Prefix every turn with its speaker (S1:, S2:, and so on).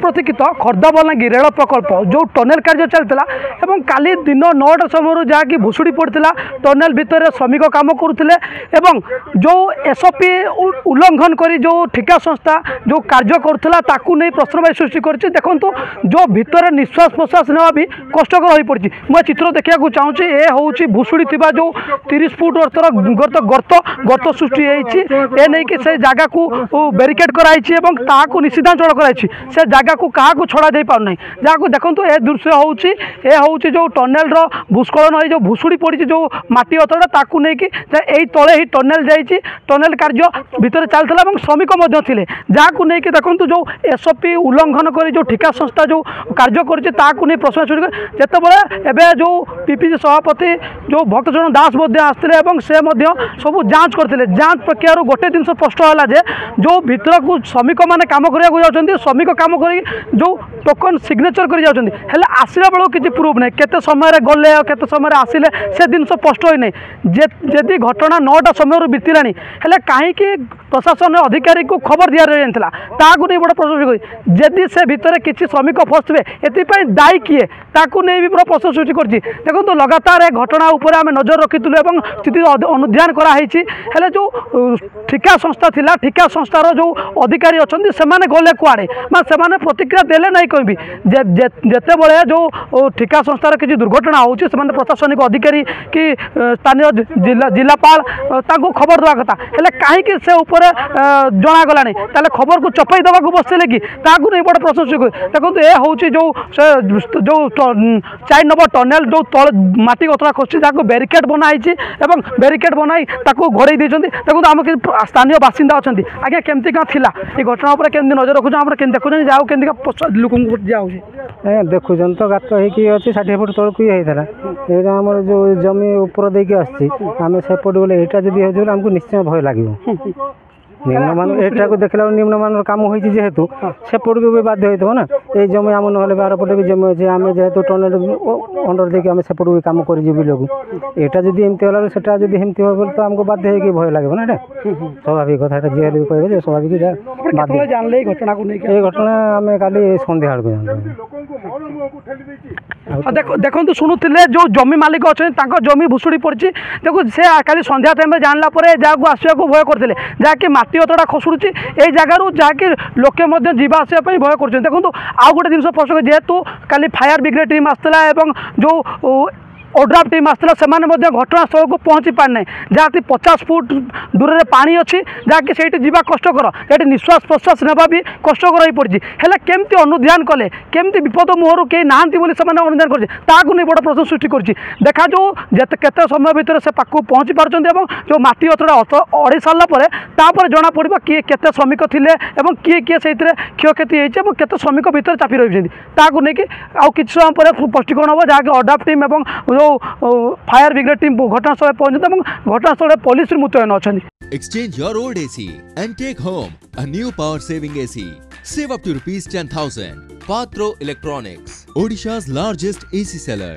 S1: संप्रतीक्षित Khardah बलांगी rail प्रकल्प जो tunnel कार्य चलता एवं काली दिन 9टा समय जहाँकि भुशुड़ी पड़ता टनेल भितर श्रमिक काम करुले एवं जो एसओपी उल्लंघन कर जो ठिका संस्था जो कार्य करुला नहीं प्रश्नवाची सृष्टि कर देखु जो भितर निश्वास प्रश्वास नेवा भी कष्टकर हो पड़ी। मैं चित्र देखा चाहूँगी ए हूँ भुशुड़ी जो 30 फुट गर्त गर्त गर्त सृष्टि ए नहीं कि से जगह को बैरिकेड कराई ताकू निषिद्धांचल कराई से जगह को क्या छड़ा जा पारना जहाँ देखो ए दृश्य हूँ जो टनेल भूस्खलन हो जो भुशुड़ी पड़ी जो माटी अतड़ा ताकू नहीं कि तले ही टनेल जाइए टनेल कार्य भितर चलता श्रमिक जहाँ को लेकिन देखो जो एसओपी उल्लंघन कर जो ठिका संस्था जो कार्य कर प्रश्न जितेबाला जो पीपीसी सभापति जो भक्तचरण दास आसते से सब जांच करते जांच प्रक्रिया गोटे जिन स्पष्ट है जो भीतर को श्रमिक मैंने कम करने श्रमिक कम कर जो टोकन सिग्नेचर कर आसला बेलू किसी प्रूफ नहीं केते समय गले केते समय आसिले से जिन स्पष्ट हो नहीं जदि घटना 9टा समय बीतला कहीं प्रशासन अधिकारी को खबर दि जाता नहीं बड़ा प्रश्न जदि से भितर किसी श्रमिक फसवे ए दायी किए ताकू नहीं भी बड़ा प्रश्न सृष्टि कर देखो लगातार ए घटना उपर आम नजर रखीलु और स्थिति अनुध्यान कराई जो ठिका संस्था थिला ठिका संस्थार जो अधिकारी अच्छा से गले कुआड़े से प्रतिक्रिया देले नहीं कहि जिते बड़े जो ठिका संस्थार किसी दुर्घटना हो प्रशासनिक अधिकारी कि स्थानीय जिलापाल खबर देवा कथा कहीं से ऊपर जनागला ताले खबर को चपाई देवा बसले कि नहीं बड़ा प्रश्न देखो ये हूँ जो 4 नंबर टनेल जो तल माटी गतरा खसी जहाँ बैरिकेड बनाई बैरिकेड बनाई घोड़े देखो आम स्थानीय बासिंदा अच्छा आज्ञा केमती क्या थिला ये घटना पर केमती नजर रखुच आम के देखुन जाओ के लोक जाऊँ
S2: देखुन तो गात अच्छी 60 फुट तौक ही होता आम जो जमी ऊपर देके आम सेपट गले यहाँ जब हो आमको निश्चय भय लगे निम्नमान एटा को देखला निम्नमान काम हो जेहेतु सेपट को भी बाध्य होता ना ये जमी आम ना बार पटे भी जमी अच्छे आम जेहेतु टनेल अंडर देखिए आम सेपट भी कम कर बिलक यहाँ जब एमती होगा सेटा जब एमती हो तो आमको बाध्य हो भय लगे ना ये स्वाभाविक कथा जी भी कहे स्वाभाविक
S1: जानले घटना को
S2: ये घटना आम काली सन्ध्या को
S1: देखो शुणुले जो जमी मालिक अच्छा जमी भुशुड़ी पड़ी देखो से काली सन्ध्या टाइम जानला जहाँ आसवा भय करते जहाँकि माटी अतड़ा खसुड़ी ये जगार जहाँकि लोके जावा आसवाई भय कर देखो आउ गोटे जिन प्रश्न जेहेतु काली फायर ब्रिगेड टीम आसला जो ओड्राफ टीम आसला से घटनास्थल को पहुँची पारना जहाँ 50 फुट दूर में पानी अच्छी जहाँकि से जावा कष्टकर ये निश्वास प्रश्वास नेबा भी कष्टकर हो पड़ी है केमती अनुध्यान कले केमती विपद मुहर कहीं नहांती अनुध्यान कर नहीं बड़ा प्रश्न सृष्टि कर देखा जो केते समय भितर से पाक पहुँची पार्टी जो माटी अतड़ा अड़ी सारापर जना पड़ा किए केते श्रमिक थे किए किए से क्षयक्षति होती केते श्रमिक भितर चापी रही नहीं आउ कि समय पर स्पष्टीकरण हम जहाँकि ओड्राफ टीम जो फायर ब्रिगेड टीम घटनास्थल पहुंचते घटनास्थल पुलिस मुतयन अच्छा।
S3: Exchange your old AC and take home a new power saving AC. Save up to ₹10,000. Patro Electronics, Odisha's largest AC seller.